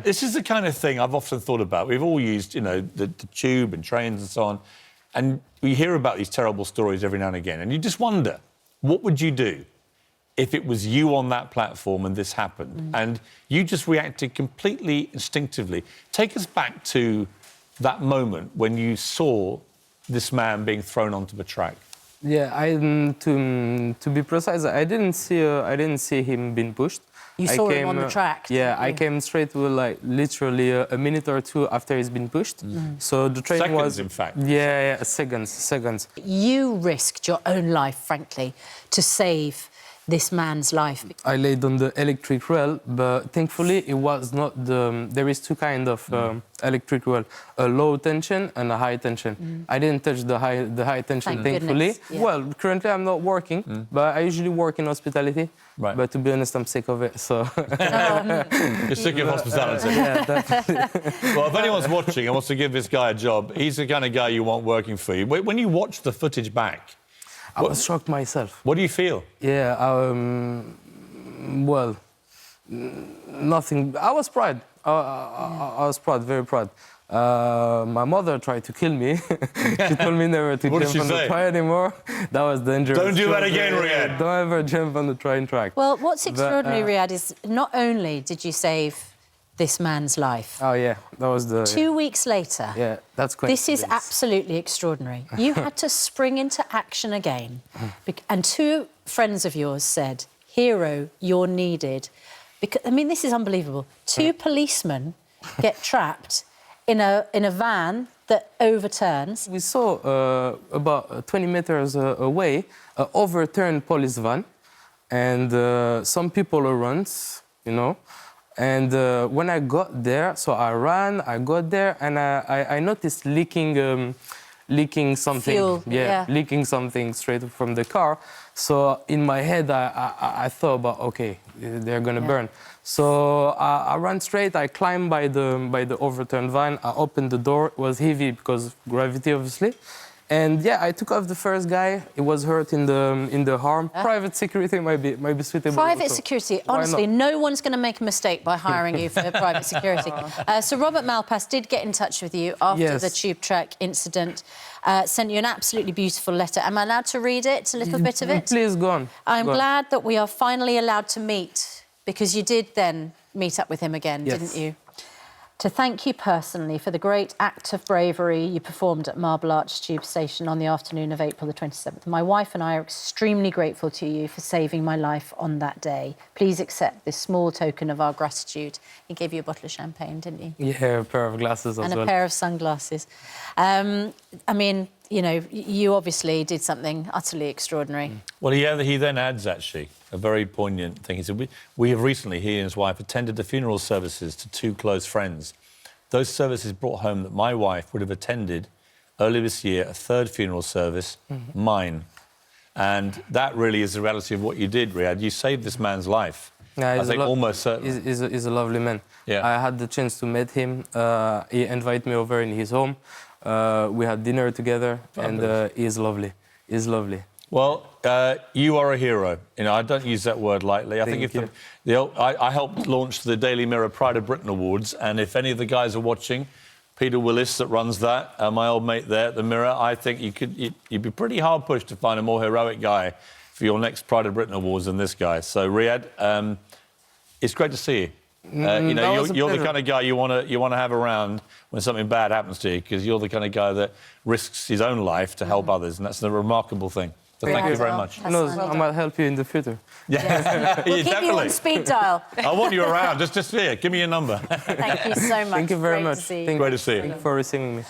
This is the kind of thing I've often thought about. We've all used, you know, the tube and trains and so on, and we hear about these terrible stories every now and again, and you just wonder, what would you do if it was you on that platform and this happened, and you just reacted completely instinctively? Take us back to that moment when you saw this man being thrown onto the track. Yeah, to be precise, I didn't see him being pushed. You saw him on the track. Yeah, I came straight to like literally a minute or two after he's been pushed. So the train seconds, in fact. Yeah, seconds. You risked your own life, frankly, to save this man's life. I laid on the electric rail, but thankfully it was not the... There is two kinds of electric rail, a low tension and a high tension. I didn't touch the high tension, thankfully. Yeah. Well, currently I'm not working, but I usually work in hospitality. Right. But to be honest, I'm sick of it, so... You're sick of hospitality. Yeah, definitely. Well, if anyone's watching and wants to give this guy a job, he's the kind of guy you want working for you. When you watch the footage back, I was shocked myself. what do you feel? Yeah, well, nothing. I was proud. I was proud, very proud. My mother tried to kill me. She told me never to jump on the train anymore. That was dangerous. Don't do that again, Riyad. Don't ever jump on the train track. Well, what's extraordinary, Riyad, is not only did you save this man's life. Oh, yeah, that was the... 2 weeks later. Yeah, that's quite... This is absolutely extraordinary. You had to spring into action again. And two friends of yours said, hero, you're needed. Because, I mean, this is unbelievable. Two policemen get trapped in a van that overturns. We saw about 20 meters away an overturned police van and some people around, you know. And when I got there, so I ran, I got there, and I noticed leaking something. Fuel, yeah, leaking something straight from the car. So in my head, I thought about, okay, they're gonna burn. So I ran straight. I climbed by the overturned van. I opened the door. It was heavy because of gravity, obviously. And yeah, I took off the first guy. He was hurt in the arm. Private security might be suitable. Private also. security, honestly, no one's going to make a mistake by hiring you for private security. Sir Robert Malpas did get in touch with you after the tube track incident, sent you an absolutely beautiful letter. Am I allowed to read it, a little bit of it? Please, go on. I'm glad that we are finally allowed to meet, because you did then meet up with him again, didn't you? To thank you personally for the great act of bravery you performed at Marble Arch Tube Station on the afternoon of April the 27th. My wife and I are extremely grateful to you for saving my life on that day. Please accept this small token of our gratitude. He gave you a bottle of champagne, didn't he? Yeah, a pair of glasses as well. And a pair of sunglasses. I mean, you know, you obviously did something utterly extraordinary. Well, he then adds, actually, a very poignant thing. He said, we have recently, he and his wife, attended the funeral services to two close friends. Those services brought home that my wife would have attended earlier this year a third funeral service, mine. And that really is the reality of what you did, Riyad. You saved this man's life. Yeah, I think almost certainly. He's a lovely man. Yeah. I had the chance to meet him. He invited me over in his home. We had dinner together, and he's lovely. He's lovely. Well, you are a hero. You know, I don't use that word lightly. I think if I helped launch the Daily Mirror Pride of Britain Awards, and if any of the guys are watching, Peter Willis that runs that, my old mate there at the Mirror, I think you'd be pretty hard pushed to find a more heroic guy for your next Pride of Britain Awards than this guy. So, Riyad, it's great to see you. You know, you're the kind of guy you want to have around when something bad happens to you, because you're the kind of guy that risks his own life to help others, and that's a remarkable thing. So thank you very much. No, I might help you in the future. Yeah, We'll keep you on speed dial. I want you around. Just here. Give me your number. Thank you so much. Thank you very Great much. To see you. Great to see you. Thank you for receiving me.